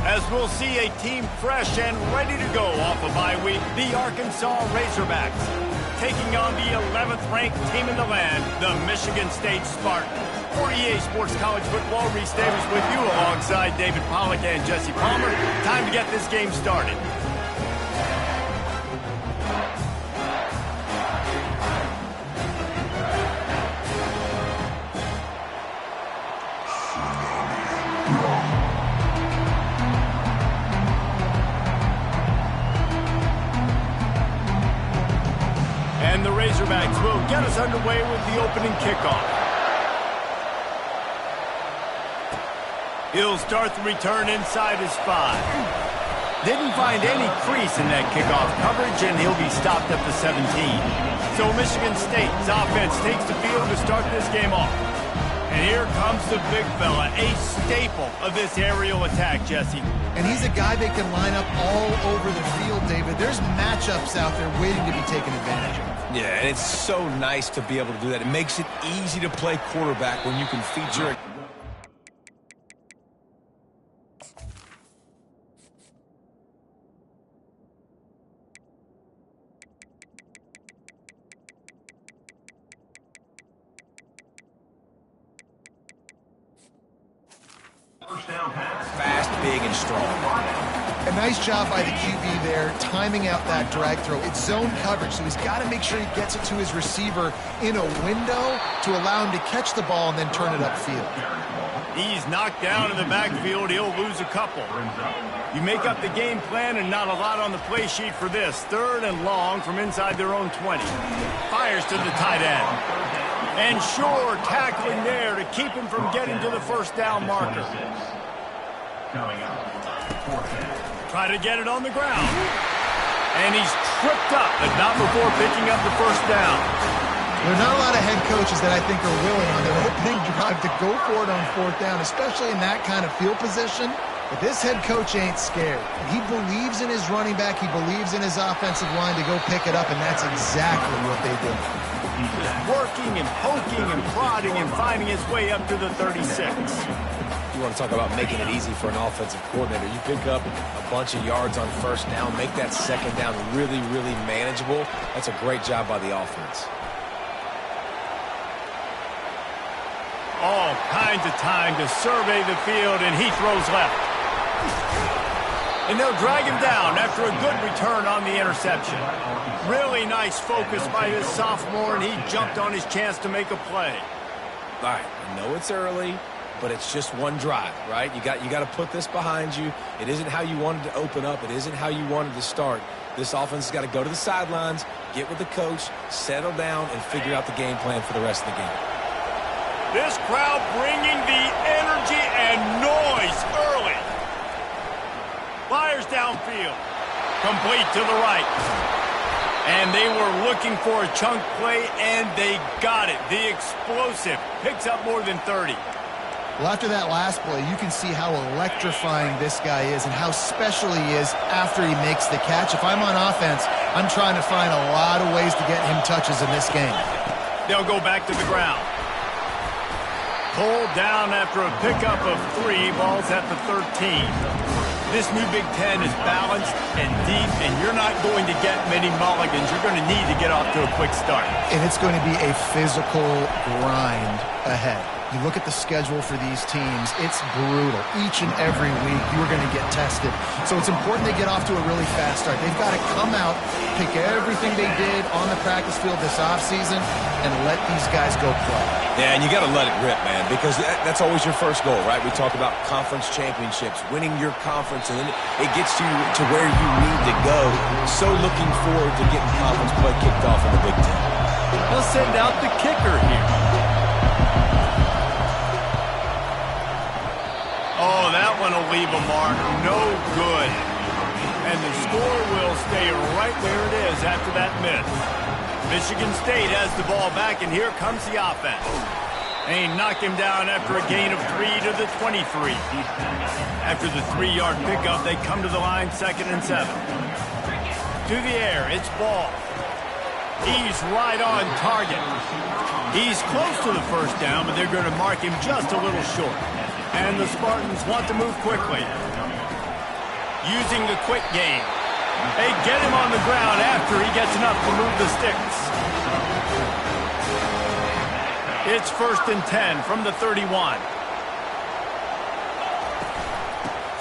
As we'll see a team fresh and ready to go off a bye week, the Arkansas Razorbacks taking on the 11th ranked team in the land, the Michigan State Spartans. For EA Sports College Football, Reese Davis with you alongside David Pollack and Jesse Palmer. Time to get this game started. And the Razorbacks will get us underway with the opening kickoff. He'll start the return inside his 5. Didn't find any crease in that kickoff coverage, and he'll be stopped at the 17. So Michigan State's offense takes the field to start this game off. And here comes the big fella, a staple of this aerial attack, Jesse. And he's a guy that can line up all over the field, David. There's matchups out there waiting to be taken advantage of. Yeah, and it's so nice to be able to do that. It makes it easy to play quarterback when you can feature fast, big, and strong. A nice job by the QB there, timing out that drag throw. It's zone coverage, so he's got to make sure he gets it to his receiver in a window to allow him to catch the ball and then turn it upfield. He's knocked down in the backfield. He'll lose a couple. You make up the game plan and not a lot on the play sheet for this. 3rd and long from inside their own 20. Fires to the tight end. And sure, tackling there to keep him from getting to the first down marker. Try to get it on the ground. And he's tripped up, but not before picking up the first down. There are not a lot of head coaches that I think are willing on their opening drive to go for it on 4th down, especially in that kind of field position. But this head coach ain't scared. He believes in his running back. He believes in his offensive line to go pick it up, and that's exactly what they did. Working and poking and prodding and finding his way up to the 36. You want to talk about making it easy for an offensive coordinator. You pick up a bunch of yards on 1st down, make that 2nd down really, really manageable. That's a great job by the offense. All kinds of time to survey the field, and he throws left. And they'll drag him down after a good return on the interception. Really nice focus by this sophomore, and he jumped on his chance to make a play. All right, I know it's early, but it's just one drive, right? You got to put this behind you. It isn't how you wanted to open up. It isn't how you wanted to start. This offense has got to go to the sidelines, get with the coach, settle down, and figure out the game plan for the rest of the game. This crowd bringing the energy and noise early. Fires downfield. Complete to the right. And they were looking for a chunk play, and they got it. The explosive picks up more than 30. Well, after that last play, you can see how electrifying this guy is and how special he is after he makes the catch. If I'm on offense, I'm trying to find a lot of ways to get him touches in this game. They'll go back to the ground. Pulled down after a pickup of 3, balls at the 13. This new Big Ten is balanced and deep, and you're not going to get many mulligans. You're going to need to get off to a quick start. And it's going to be a physical grind ahead. You look at the schedule for these teams, it's brutal. Each and every week, you're going to get tested. So it's important they get off to a really fast start. They've got to come out, pick everything they did on the practice field this offseason, and let these guys go play. Yeah, and you got to let it rip, man, because that's always your first goal, right? We talk about conference championships, winning your conference, and then it gets you to where you need to go. So looking forward to getting conference play kicked off in the Big Ten. They'll send out the kicker here. Oh, that one will leave a mark. No good. And the score will stay right where it is after that miss. Michigan State has the ball back, and here comes the offense. They knock him down after a gain of 3 to the 23. After the 3-yard pickup, they come to the line 2nd and 7. To the air, it's Ball. He's right on target. He's close to the first down, but they're going to mark him just a little short. And the Spartans want to move quickly. using the quick game. They get him on the ground after he gets enough to move the sticks. It's 1st and 10 from the 31.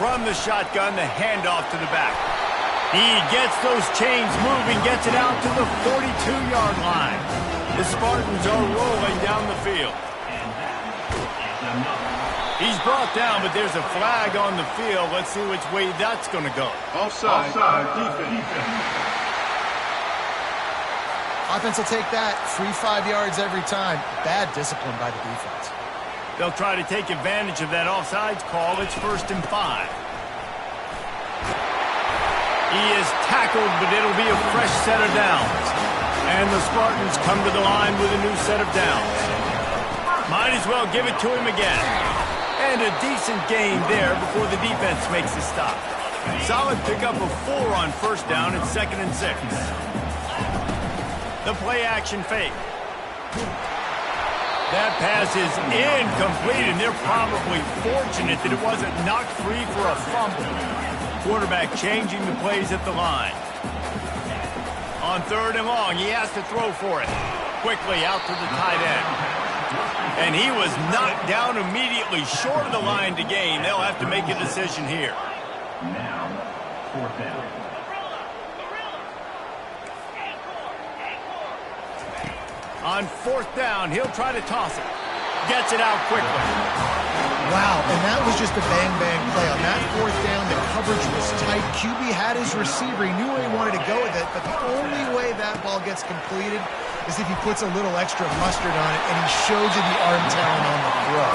From the shotgun, the handoff to the back. He gets those chains moving, gets it out to the 42-yard line. The Spartans are rolling down the field. He's brought down, but there's a flag on the field. Let's see which way that's going to go. Offside. Defense. Offense will take that. Free 5 yards every time. Bad discipline by the defense. They'll try to take advantage of that offsides call. It's 1st and 5. He is tackled, but it'll be a fresh set of downs. And the Spartans come to the line with a new set of downs. Might as well give it to him again. And a decent gain there before the defense makes a stop. Solid pickup of 4 on 1st down and 2nd and 6. The play action fake. That pass is incomplete, and they're probably fortunate that it wasn't knocked free for a fumble. Quarterback changing the plays at the line. On 3rd and long, he has to throw for it. Quickly out to the tight end. And he was knocked down immediately short of the line to gain. They'll have to make a decision here. Now, 4th down. On 4th down, he'll try to toss it. Gets it out quickly. Wow, and that was just a bang-bang play. On that 4th down, the coverage was tight. QB had his receiver. He knew where he wanted to go with it, but the only way that ball gets completed is if he puts a little extra mustard on it, and he shows you the arm talent on the throw.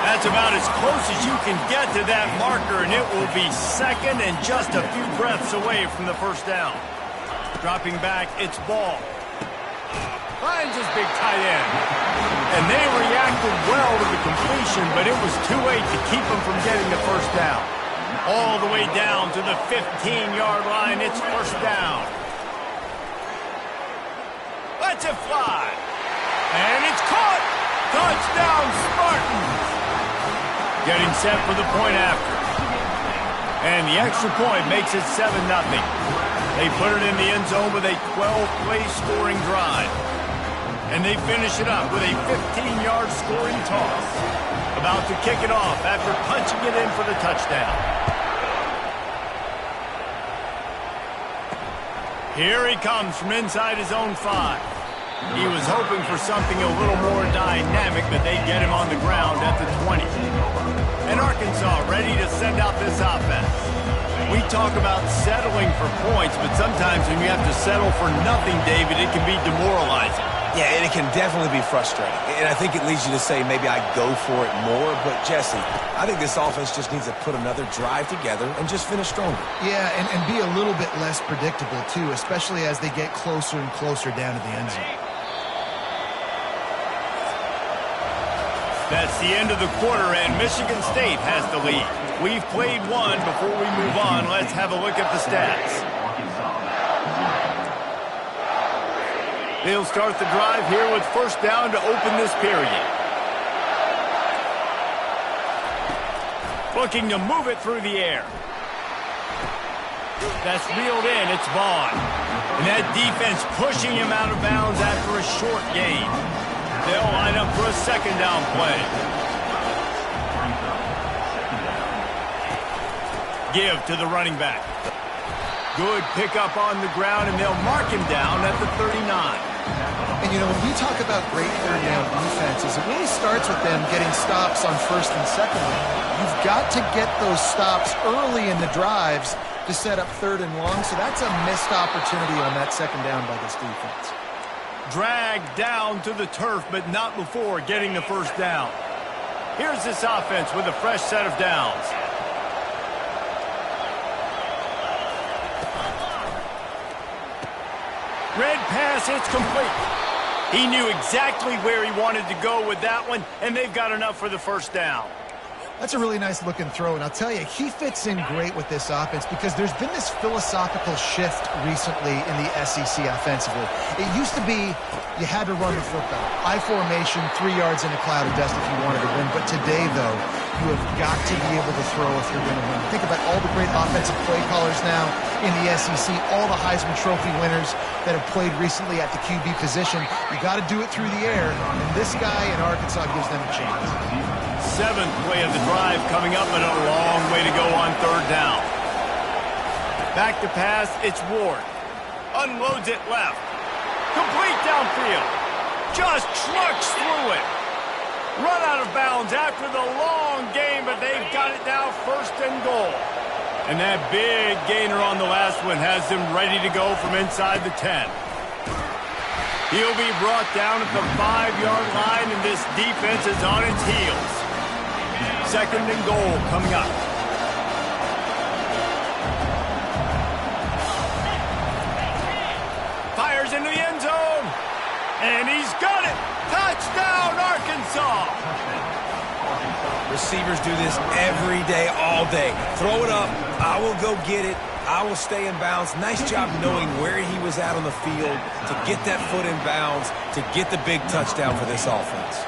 That's about as close as you can get to that marker, and it will be 2nd and just a few breaths away from the 1st down. Dropping back, it's Ball. Finds his big tight end. And they reacted well to the completion, but it was too late to keep him from getting the 1st down. All the way down to the 15-yard line, it's 1st down. Lets it fly. And it's caught. Touchdown, Spartans. Getting set for the point after. And the extra point makes it 7-0. They put it in the end zone with a 12-play scoring drive. And they finish it up with a 15-yard scoring toss. About to kick it off after punching it in for the touchdown. Here he comes from inside his own 5. He was hoping for something a little more dynamic, but they get him on the ground at the 20. And Arkansas ready to send out this offense. We talk about settling for points, but sometimes when you have to settle for nothing, David, it can be demoralizing. Yeah, and it can definitely be frustrating. And I think it leads you to say maybe I go for it more. But, Jesse, I think this offense just needs to put another drive together and just finish stronger. Yeah, and be a little bit less predictable, too, especially as they get closer and closer down to the end zone. That's the end of the quarter, and Michigan State has the lead. We've played one. Before we move on, let's have a look at the stats. They'll start the drive here with 1st down to open this period. Looking to move it through the air. That's reeled in. It's Vaughn. And that defense pushing him out of bounds after a short gain. They'll line up for a 2nd down play. Give to the running back. Good pickup on the ground, and they'll mark him down at the 39. And, you know, when we talk about great 3rd down defenses, it really starts with them getting stops on 1st and 2nd. You've got to get those stops early in the drives to set up 3rd and long, so that's a missed opportunity on that 2nd down by this defense. Dragged down to the turf, but not before getting the 1st down. Here's this offense with a fresh set of downs. Red pass, it's complete. He knew exactly where he wanted to go with that one, and they've got enough for the 1st down. That's a really nice looking throw, and I'll tell you, he fits in great with this offense because there's been this philosophical shift recently in the SEC offensively. It used to be you had to run the football. I formation, 3 yards in a cloud of dust if you wanted to win. But today, though, you have got to be able to throw if you're going to win. Think about all all the great offensive play callers now in the SEC, all the Heisman Trophy winners that have played recently at the QB position. You got to do it through the air, and this guy in Arkansas gives them a chance. 7th play of the drive coming up, and a long way to go on 3rd down. Back to pass, it's Ward. Unloads it left. Complete downfield. Just trucks through it. Run out of bounds after the long game, but they've got it now 1st and goal. And that big gainer on the last one has them ready to go from inside the 10. He'll be brought down at the 5-yard line, and this defense is on its heels. 2nd and goal coming up. Fires into the end zone, and he's got it. Touchdown, Arkansas! Receivers do this every day, all day. Throw it up. I will go get it. I will stay in bounds. Nice job knowing where he was at on the field to get that foot in bounds, to get the big touchdown for this offense.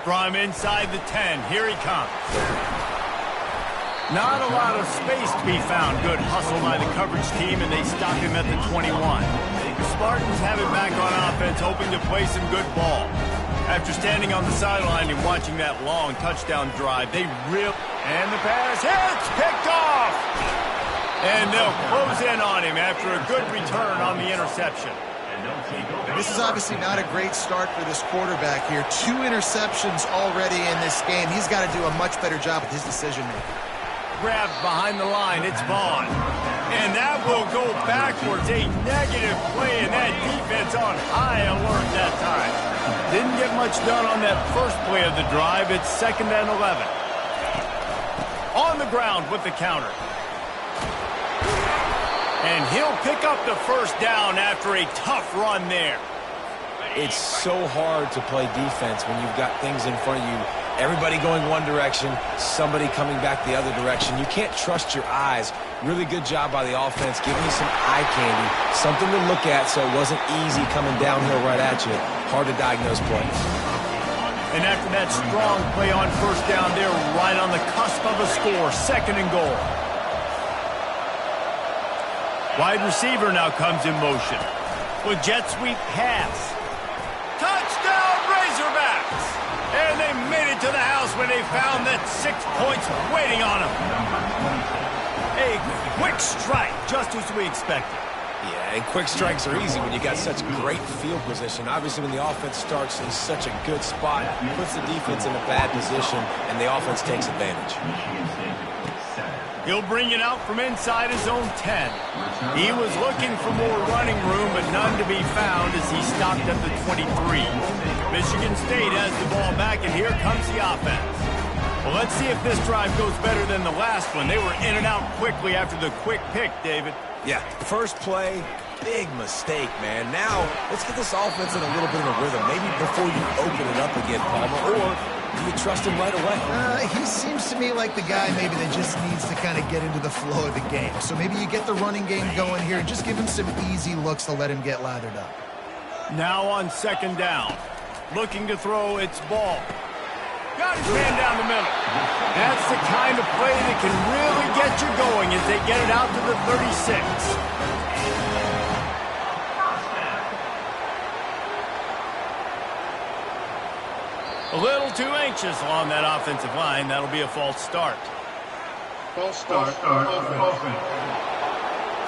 From inside the 10, here he comes. Not a lot of space to be found. Good hustle by the coverage team, and they stop him at the 21. The Spartans have it back on offense, hoping to play some good ball. After standing on the sideline and watching that long touchdown drive, they rip, and the pass hits, picked off! And they'll close in on him after a good return on the interception. This is obviously not a great start for this quarterback here. 2 interceptions already in this game. He's got to do a much better job with his decision-making. Grabbed behind the line, it's Vaughn. And that will go backwards, a negative play, and that defense on high alert that time. Didn't get much done on that first play of the drive. It's 2nd and 11. On the ground with the counter. And he'll pick up the 1st down after a tough run there. It's so hard to play defense when you've got things in front of you. Everybody going one direction, somebody coming back the other direction. You can't trust your eyes. Really good job by the offense, giving you some eye candy, something to look at so it wasn't easy coming downhill right at you. Hard to diagnose plays. And after that strong play on 1st down, they're right on the cusp of a score. 2nd and goal. Wide receiver now comes in motion. With jet sweep pass. Touchdown, Razorbacks! And they made it to the house when they found that 6 points waiting on them. A quick strike, just as we expected. Yeah, and quick strikes are easy when you got such great field position. Obviously, when the offense starts in such a good spot, puts the defense in a bad position, and the offense takes advantage. He'll bring it out from inside his own 10. He was looking for more running room, but none to be found as he stopped at the 23. Michigan State has the ball back, and here comes the offense. Well, let's see if this drive goes better than the last one. They were in and out quickly after the quick pick, David. Yeah, first play, big mistake, man. Now, let's get this offense in a little bit of a rhythm. Maybe before you open it up again, Palmer, or do you trust him right away? He seems to me like the guy maybe that just needs to kind of get into the flow of the game. So maybe you get the running game going here and just give him some easy looks to let him get lathered up. Now on 2nd down. Looking to throw, it's Ball. Got his man down the middle. That's the kind of play that can really get you going as they get it out to the 36. A little too anxious along that offensive line. That'll be a false start. False start. Offense.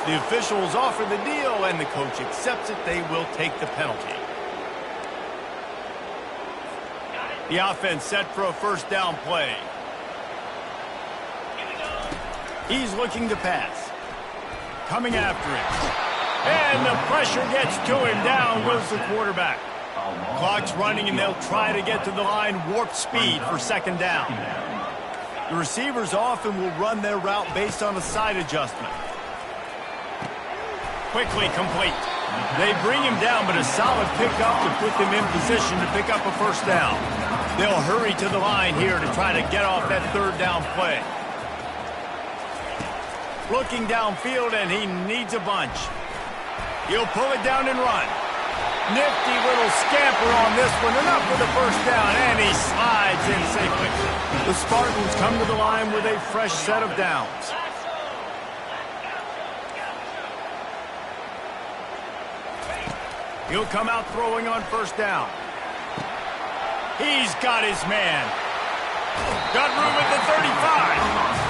The officials offer the deal, and the coach accepts it. They will take the penalty. The offense set for a 1st down play. He's looking to pass. Coming after him. And the pressure gets to him. Down goes the quarterback. Clock's running, and they'll try to get to the line warp speed for 2nd down. The receivers often will run their route based on a side adjustment. Quickly complete. They bring him down, but a solid pickup to put them in position to pick up a 1st down. They'll hurry to the line here to try to get off that 3rd down play. Looking downfield, and he needs a bunch. He'll pull it down and run. Nifty little scamper on this one. Enough for the first down, and he slides in safely. The Spartans come to the line with a fresh set of downs. He'll come out throwing on first down. He's got his man. Got room at the 35.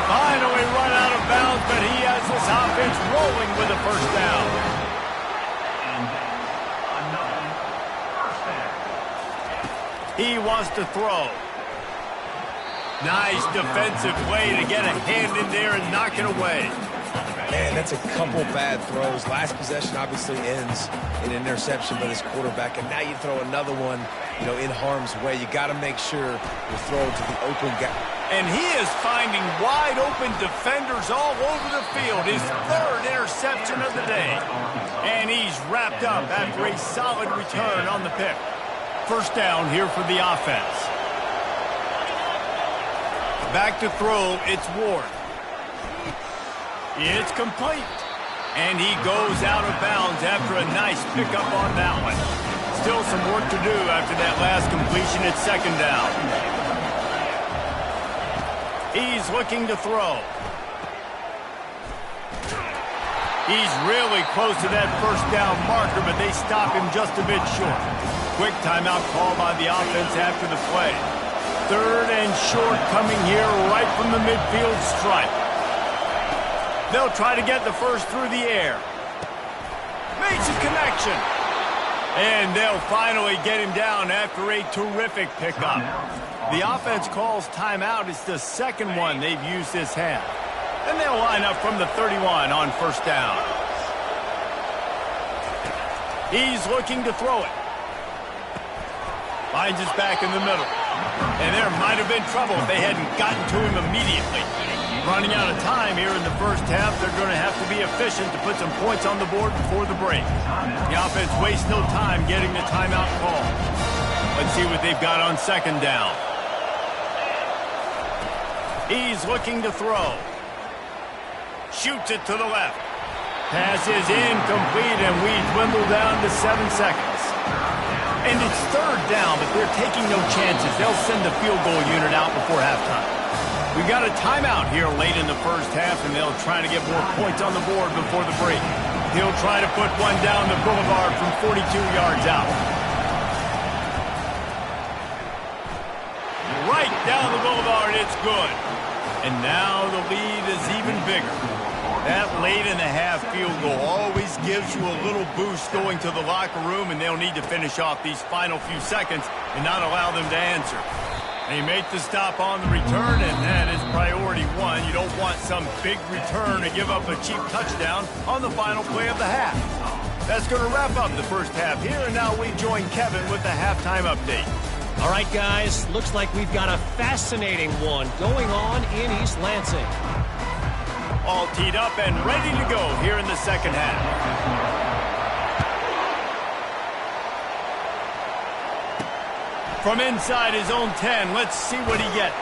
Finally run out of bounds, but he has this offense rolling with a first down. He wants to throw. Nice defensive play to get a hand in there and knock it away. Man, that's a couple bad throws. Last possession obviously ends in an interception by this quarterback, and now you throw another one, in harm's way. You got to make sure you throw it to the open guy. And he is finding wide open defenders all over the field. His third interception of the day. And he's wrapped up after a solid return on the pick. First down here for the offense. Back to throw, it's Ward. It's complete. And he goes out of bounds after a nice pickup on that one. Still some work to do after that last completion at second down. He's looking to throw. He's really close to that first down marker, but they stop him just a bit short. Quick timeout call by the offense after the play. Third and short coming here right from the midfield stripe. They'll try to get the first through the air. Makes a connection. And they'll finally get him down after a terrific pickup. The offense calls timeout. It's the second one they've used this half. And they'll line up from the 31 on first down. He's looking to throw it. Finds his back in the middle. And there might have been trouble if they hadn't gotten to him immediately. Running out of time here in the first half, they're going to have to be efficient to put some points on the board before the break. The offense wastes no time getting the timeout call. Let's see what they've got on second down. He's looking to throw. Shoots it to the left. Pass is incomplete, and we dwindle down to 7 seconds. And it's third down, but they're taking no chances. They'll send the field goal unit out before halftime. We've got a timeout here late in the first half, and they'll try to get more points on the board before the break. He'll try to put one down the boulevard from 42 yards out. Right down the boulevard, it's good. And now the lead is even bigger. That late-in-the-half field goal always gives you a little boost going to the locker room, and they'll need to finish off these final few seconds and not allow them to answer. They make the stop on the return, and that is priority one. You don't want some big return to give up a cheap touchdown on the final play of the half. That's going to wrap up the first half here, and now we join Kevin with the halftime update. All right, guys, looks like we've got a fascinating one going on in East Lansing. All teed up and ready to go here in the second half. From inside his own 10, let's see what he gets.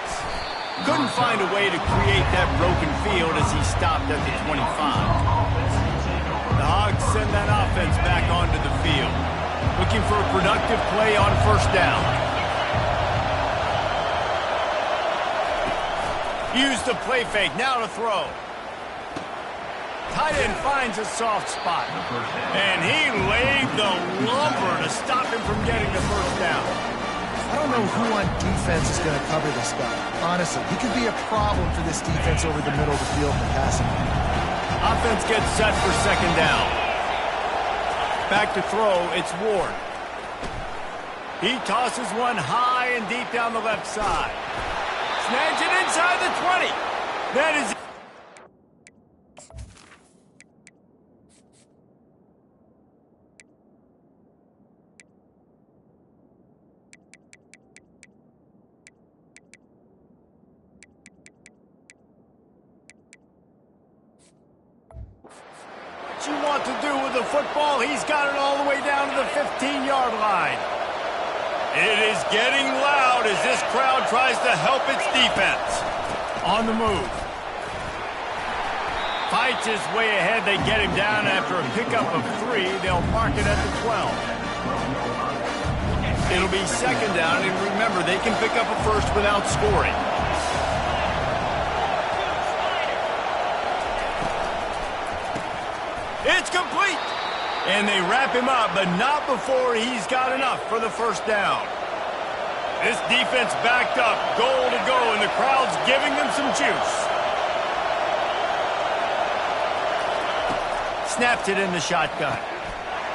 Couldn't find a way to create that broken field as he stopped at the 25. The Hogs send that offense back onto the field. Looking for a productive play on first down. Use the play fake, now to throw. Tight end finds a soft spot. And he laid the lumber to stop him from getting the first down. I don't know who on defense is going to cover this guy. Honestly, he could be a problem for this defense over the middle of the field in the passing. Offense gets set for second down. Back to throw, it's Ward. He tosses one high and deep down the left side. Snags it inside the 20. That is... What you want to do with the football, he's got it all the way down to the 15-yard line. It is getting loud as this crowd tries to help its defense. On the move. Fights his way ahead. They get him down after a pickup of 3. They'll mark it at the 12. It'll be second down, and remember, they can pick up a first without scoring. It's complete. And they wrap him up, but not before he's got enough for the first down. This defense backed up, goal to go, and the crowd's giving them some juice. Snapped it in the shotgun.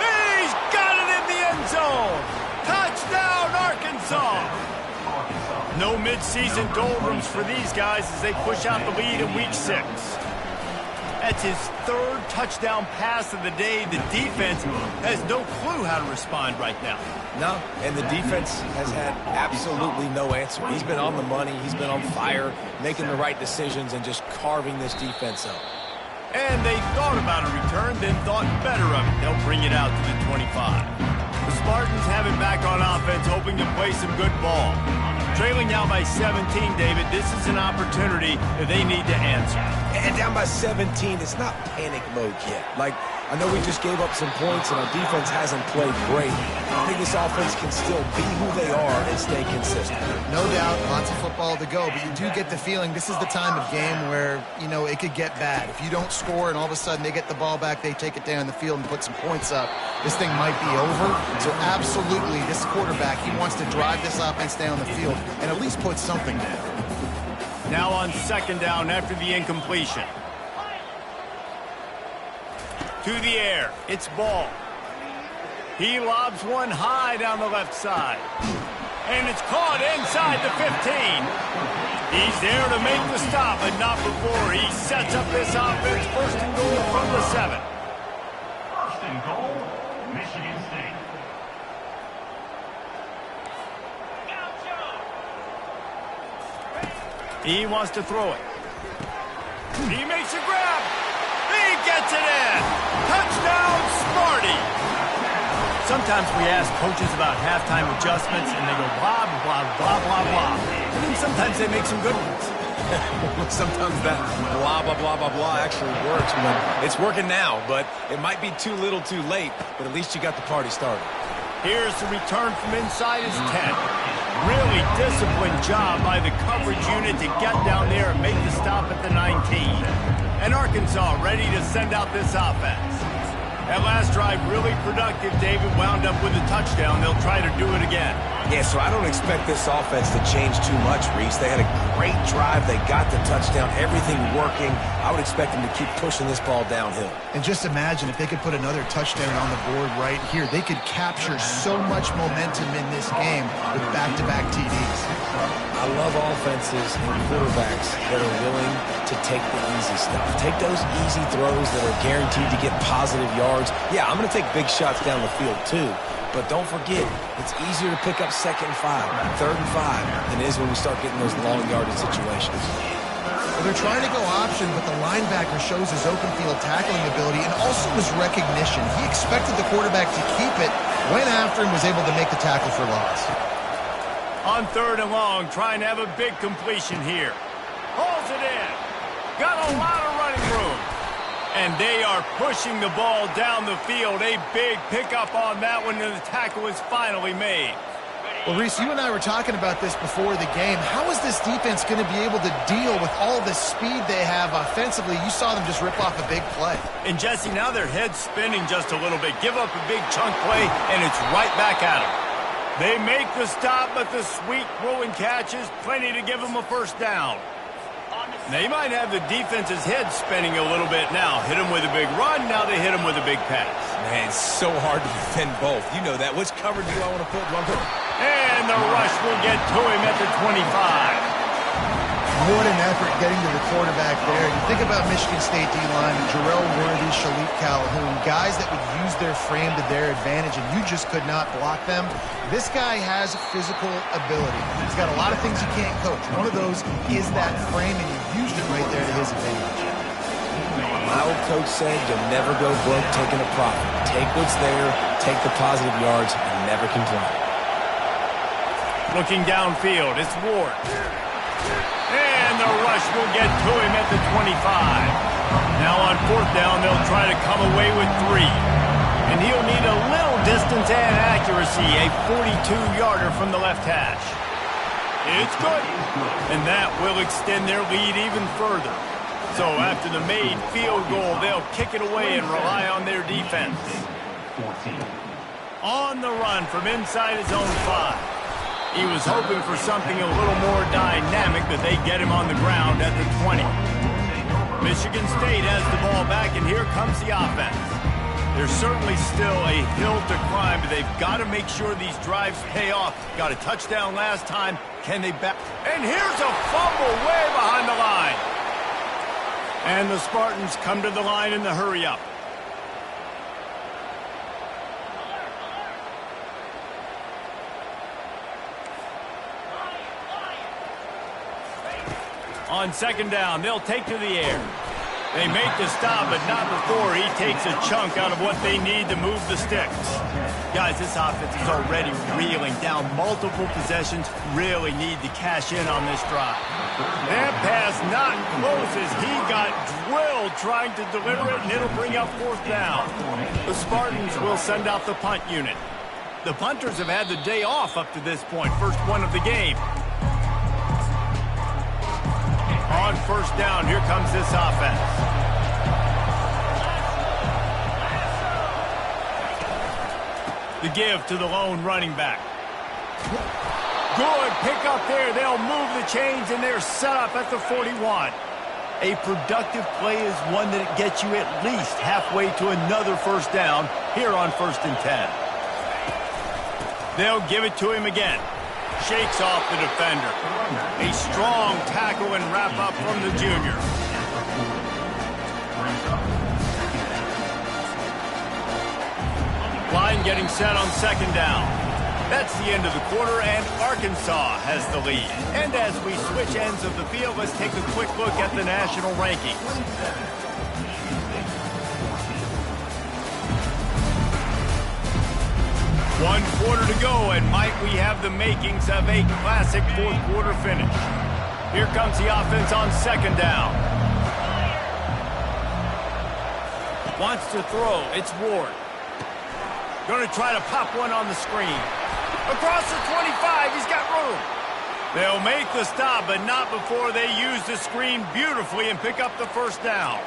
He's got it in the end zone. Touchdown, Arkansas. No mid-season doldrums for these guys as they push out the lead in Week 6. That's his third touchdown pass of the day. The defense has no clue how to respond right now. No, and the defense has had absolutely no answer. He's been on the money. He's been on fire, making the right decisions and just carving this defense up. And they thought about a return, then thought better of it. They'll bring it out to the 25. The Spartans have it back on offense, hoping to play some good ball. Trailing now by 17, David, this is an opportunity that they need to answer. And down by 17, it's not panic mode yet. Like, I know we just gave up some points and our defense hasn't played great. I think this offense can still be who they are and stay consistent. No doubt, lots of football to go, but you do get the feeling this is the time of game where, you know, it could get bad. If you don't score and all of a sudden they get the ball back, they take it down the field and put some points up, this thing might be over. So absolutely, this quarterback, he wants to drive this offense down the field and at least put something down. Now on second down after the incompletion. To the air, it's Ball. He lobs one high down the left side. And it's caught inside the 15. He's there to make the stop, but not before he sets up this offense. First and goal from the 7. First and goal, Michigan State. He wants to throw it. He makes a grab. He gets it in. Touchdown, Sparty. Sometimes we ask coaches about halftime adjustments, and they go blah, blah, blah, blah, blah. And then sometimes they make some good ones. Sometimes that blah, blah, blah, blah, blah actually works. But it's working now, but it might be too little too late, but at least you got the party started. Here's the return from inside his 10. Really disciplined job by the coverage unit to get down there and make the stop at the 19. And Arkansas ready to send out this offense. That last drive really productive. David wound up with a touchdown. They'll try to do it again. Yeah, so I don't expect this offense to change too much, Reese. They had a great drive. They got the touchdown. Everything working. I would expect them to keep pushing this ball downhill. And just imagine if they could put another touchdown on the board right here. They could capture so much momentum in this game with back-to-back TDs. I love offenses and quarterbacks that are willing to take the easy stuff. Take those easy throws that are guaranteed to get positive yards. Yeah, I'm going to take big shots down the field too. But don't forget, it's easier to pick up 2nd and 5, 3rd and 5 than it is when we start getting those long yardage situations. Well, they're trying to go option, but the linebacker shows his open field tackling ability and also his recognition. He expected the quarterback to keep it, went after him, was able to make the tackle for loss. On 3rd and long, trying to have a big completion here. Hauls it in. Got a lot of running room. And they are pushing the ball down the field. A big pickup on that one, and the tackle is finally made. Well, Reese, you and I were talking about this before the game. How is this defense going to be able to deal with all the speed they have offensively? You saw them just rip off a big play. And, Jesse, now their head's spinning just a little bit. Give up a big chunk play, and it's right back at them. They make the stop, but the sweet throw-and catch is plenty to give them a first down. They might have the defense's head spinning a little bit now. Hit them with a big run, now they hit them with a big pass. Man, it's so hard to defend both. You know that. Which coverage do I want to put? And the rush will get to him at the 25. What an effort getting to the quarterback there. You think about Michigan State D-line, Jarrell Worthy, Shalik Calhoun, guys that would use their frame to their advantage, and you just could not block them. This guy has physical ability. He's got a lot of things you can't coach. One of those is that frame, and you used it right there to his advantage. My old coach said you'll never go broke taking a profit. Take what's there, take the positive yards, and never complain. Looking downfield, it's Ward. And the rush will get to him at the 25. Now on 4th down, they'll try to come away with 3. And he'll need a little distance and accuracy, a 42-yarder from the left hash. It's good. And that will extend their lead even further. So after the made field goal, they'll kick it away and rely on their defense. On the run from inside his own 5. He was hoping for something a little more dynamic, but they get him on the ground at the 20. Michigan State has the ball back, and here comes the offense. There's certainly still a hill to climb, but they've got to make sure these drives pay off. Got a touchdown last time. Can they back? And here's a fumble way behind the line. And the Spartans come to the line in the hurry-up. On second down, they'll take to the air. They make the stop, but not before he takes a chunk out of what they need to move the sticks. Guys, this offense is already reeling down multiple possessions. Really need to cash in on this drive. That pass not close as he got drilled trying to deliver it, and it'll bring up fourth down. The Spartans will send out the punt unit. The punters have had the day off up to this point, first one of the game. On first down, here comes this offense. The give to the lone running back. Good pick up there. They'll move the chains, and they're set up at the 41. A productive play is one that gets you at least halfway to another first down here on 1st and 10. They'll give it to him again. Shakes off the defender. A strong tackle and wrap up from the junior. Line getting set on second down. That's the end of the quarter, and Arkansas has the lead. And as we switch ends of the field, let's take a quick look at the national rankings. One quarter to go, and might we have the makings of a classic fourth quarter finish. Here comes the offense on second down. Wants to throw. It's Ward. Going to try to pop one on the screen. Across the 25, he's got room. They'll make the stop, but not before they use the screen beautifully and pick up the first down.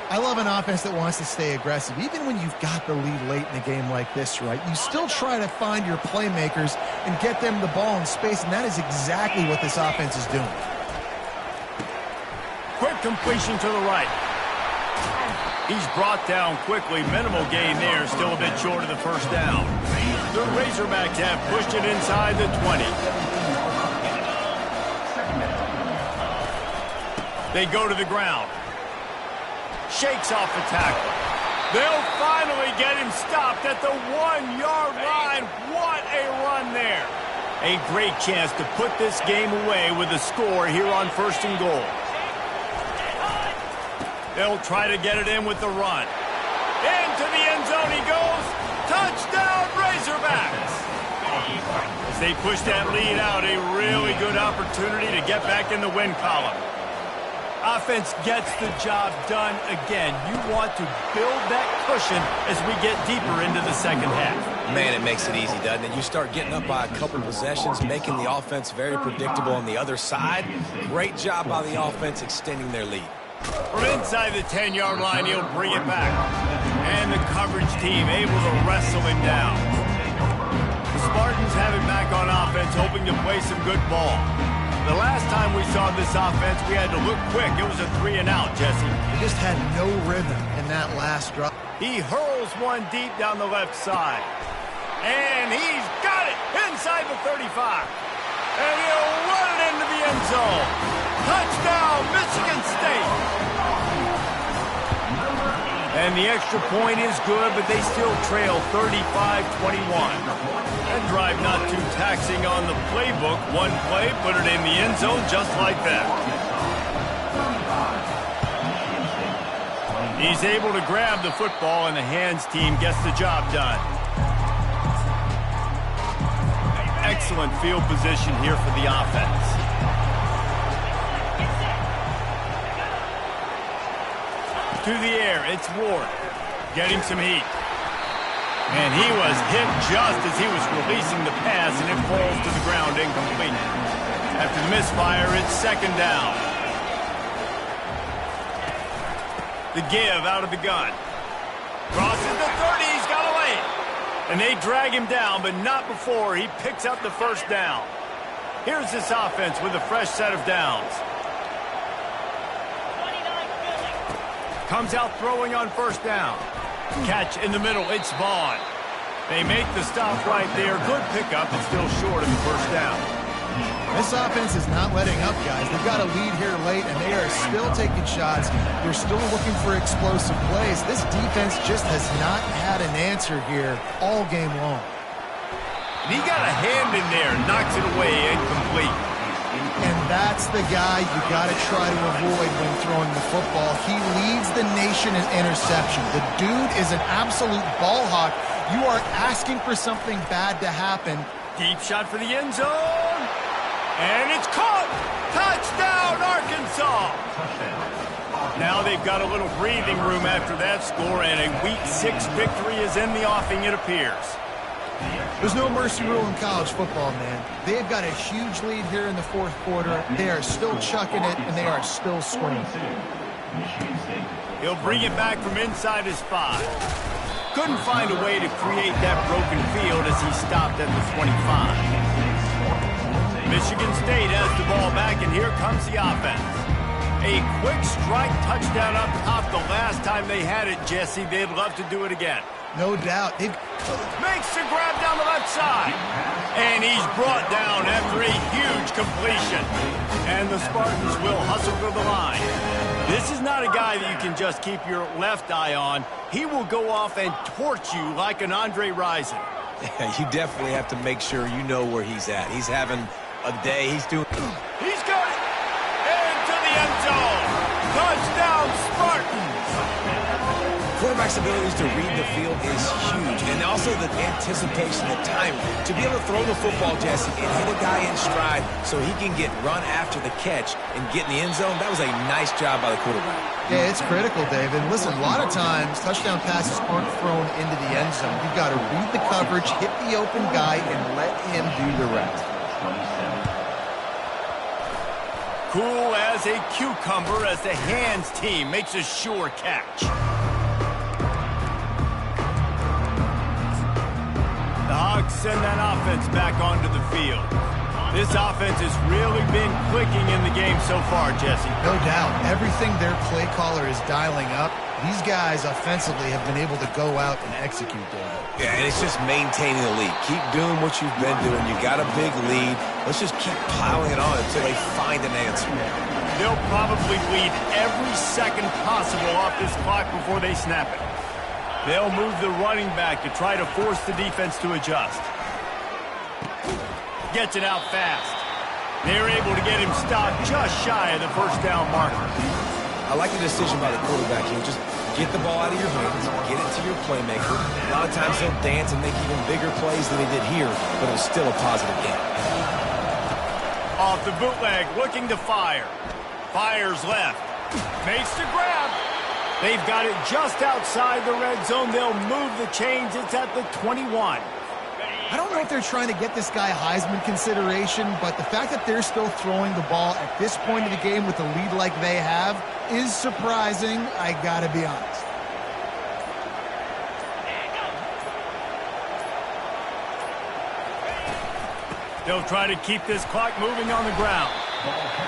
I love an offense that wants to stay aggressive. Even when you've got the lead late in a game like this, right, you still try to find your playmakers and get them the ball in space, and that is exactly what this offense is doing. Quick completion to the right. He's brought down quickly. Minimal gain there, still a bit short of the first down. The Razorbacks have pushed it inside the 20. They go to the ground. Shakes off the tackle. They'll finally get him stopped at the 1-yard line. What a run there. A great chance to put this game away with a score here on 1st and goal. They'll try to get it in with the run. Into the end zone he goes. Touchdown, Razorbacks. As they push that lead out, a really good opportunity to get back in the win column. Offense gets the job done again. You want to build that cushion as we get deeper into the second half. Man, it makes it easy, doesn't it? You start getting up by a couple possessions, making the offense very predictable on the other side. Great job by the offense extending their lead. From inside the 10-yard line, he'll bring it back. And the coverage team able to wrestle him down. The Spartans have it back on offense, hoping to play some good ball. The last time we saw this offense, we had to look quick. It was a 3-and-out, Jesse. They just had no rhythm in that last drop. He hurls one deep down the left side. And he's got it inside the 35. And he'll run it into the end zone. Touchdown, Michigan State. And the extra point is good, but they still trail 35-21. That drive not too taxing on the playbook. One play, put it in the end zone just like that. He's able to grab the football, and the hands team gets the job done. Excellent field position here for the offense. To the air, it's Ward. Getting some heat. And he was hit just as he was releasing the pass, and it falls to the ground incomplete. After the misfire, it's second down. The give out of the gun. Crosses the 30, he's got away. And they drag him down, but not before he picks up the first down. Here's this offense with a fresh set of downs. Comes out throwing on first down. Catch in the middle, it's Vaughn. They make the stop right there. Good pickup, but still short of the first down. This offense is not letting up, guys. They've got a lead here late, and they are still taking shots. They're still looking for explosive plays. This defense just has not had an answer here all game long. And he got a hand in there, knocks it away, incomplete. And that's the guy you got to try to avoid when throwing the football. He leads the nation in interception. The dude is an absolute ball hawk. You are asking for something bad to happen. Deep shot for the end zone. And it's caught. Touchdown, Arkansas. Now they've got a little breathing room after that score, and a Week 6 victory is in the offing, it appears. There's no mercy rule in college football, man. They've got a huge lead here in the fourth quarter. They are still chucking it, and they are still swinging. He'll bring it back from inside his 5. Couldn't find a way to create that broken field as he stopped at the 25. Michigan State has the ball back, and here comes the offense. A quick strike touchdown up top the last time they had it, Jesse. They'd love to do it again. No doubt. Makes the grab down the left side. And he's brought down after a huge completion. And the Spartans will hustle to the line. This is not a guy that you can just keep your left eye on. He will go off and torch you like an Andre Rison. Yeah, you definitely have to make sure you know where he's at. He's having a day. He's got it. Into the end zone. Touchdown, Spartans. Quarterback's abilities to read the field is huge, and also the anticipation, the time to be able to throw the football, Jesse, and hit a guy in stride so he can get run after the catch and get in the end zone. That was a nice job by the quarterback. Yeah, it's critical, Dave. And listen, a lot of times touchdown passes aren't thrown into the end zone. You've got to read the coverage, hit the open guy, and let him do the rest. Cool as a cucumber as the hands team makes a sure catch. The Hogs send that offense back onto the field. This offense has really been clicking in the game so far, Jesse. No doubt. Everything their play caller is dialing up, these guys offensively have been able to go out and execute, David. Yeah, and it's just maintaining the lead. Keep doing what you've been doing. You got a big lead. Let's just keep piling it on until they find an answer. They'll probably bleed every second possible off this clock before they snap it. They'll move the running back to try to force the defense to adjust. Gets it out fast. They're able to get him stopped just shy of the first down marker. I like the decision by the quarterback. He'll just get the ball out of your hands, get it to your playmaker. A lot of times he'll dance and make even bigger plays than he did here, but it was still a positive game. Off the bootleg, looking to fire. Fires left. Makes the grab. They've got it just outside the red zone. They'll move the chains. It's at the 21. I don't know if they're trying to get this guy Heisman consideration, but the fact that they're still throwing the ball at this point of the game with a lead like they have is surprising, I gotta be honest. They'll try to keep this clock moving on the ground.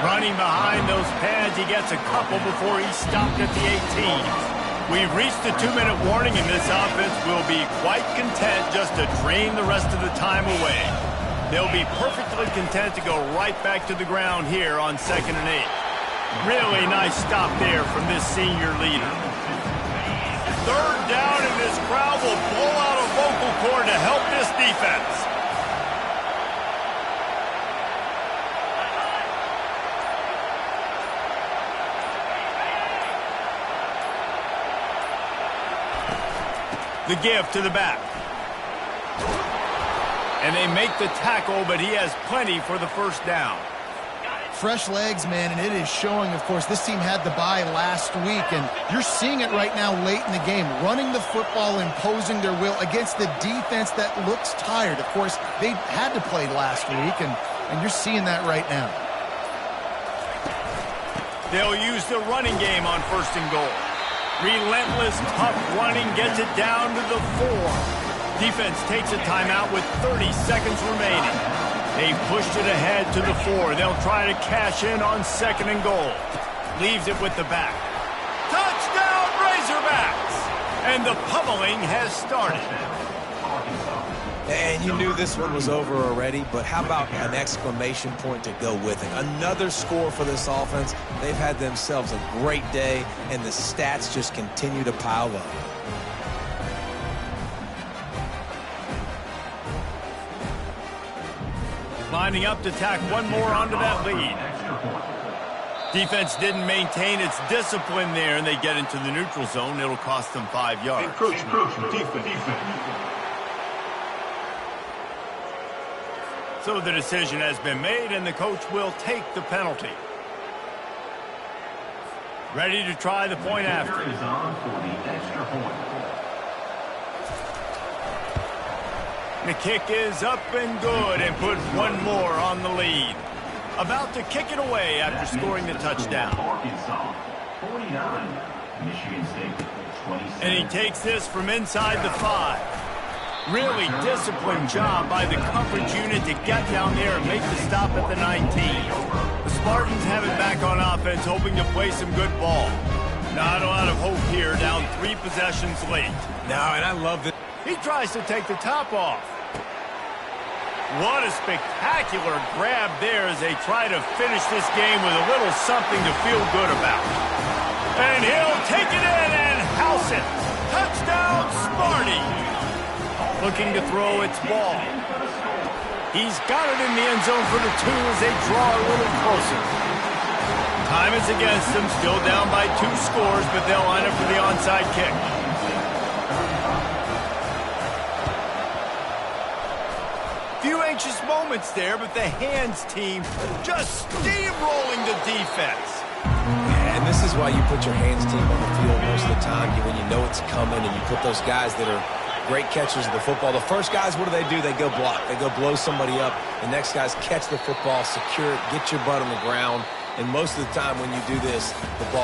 Running behind those pads, he gets a couple before he's stopped at the 18. We've reached the 2-minute warning, and this offense will be quite content just to drain the rest of the time away. They'll be perfectly content to go right back to the ground here on 2nd and 8. Really nice stop there from this senior leader. Third down, and this crowd will blow out a vocal cord to help this defense. The give to the back. And they make the tackle, but he has plenty for the first down. Fresh legs, man, and it is showing, of course. This team had the bye last week, and you're seeing it right now late in the game, running the football, imposing their will against the defense that looks tired. Of course, they had to play last week, and you're seeing that right now. They'll use the running game on 1st and goal. Relentless, tough running gets it down to the 4. Defense takes a timeout with 30 seconds remaining. They've pushed it ahead to the 4. They'll try to cash in on 2nd and goal. Leaves it with the back. Touchdown, Razorbacks! And the pummeling has started. And you knew this one was over already, but how about an exclamation point to go with it? Another score for this offense. They've had themselves a great day, and the stats just continue to pile up. Lining up to tack one more onto that lead. Defense didn't maintain its discipline there, and they get into the neutral zone. It'll cost them 5 yards. Encroachment. Defense. So the decision has been made, and the coach will take the penalty. Ready to try the point after. Is on for the extra point. The kick is up and good, and put one more on the lead. About to kick it away after scoring the touchdown. Arkansas, 49. Michigan State, 27. And he takes this from inside the 5. Really disciplined job by the coverage unit to get down there and make the stop at the 19. The Spartans have it back on offense, hoping to play some good ball. Not a lot of hope here, down 3 possessions late. No, and I love it. He tries to take the top off. What a spectacular grab there as they try to finish this game with a little something to feel good about. And he'll take it in and house it. Touchdown, Sparty. Looking to throw its ball. He's got it in the end zone for the 2 as they draw a little closer. Time is against them, still down by 2 scores, but they'll line up for the onside kick. Few anxious moments there, but the hands team just steamrolling the defense. And this is why you put your hands team on the field most of the time, when you know it's coming, and you put those guys that are great catchers of the football. The first guys, what do? They go block. They go blow somebody up. The next guys catch the football, secure it, get your butt on the ground. And most of the time when you do this, the ball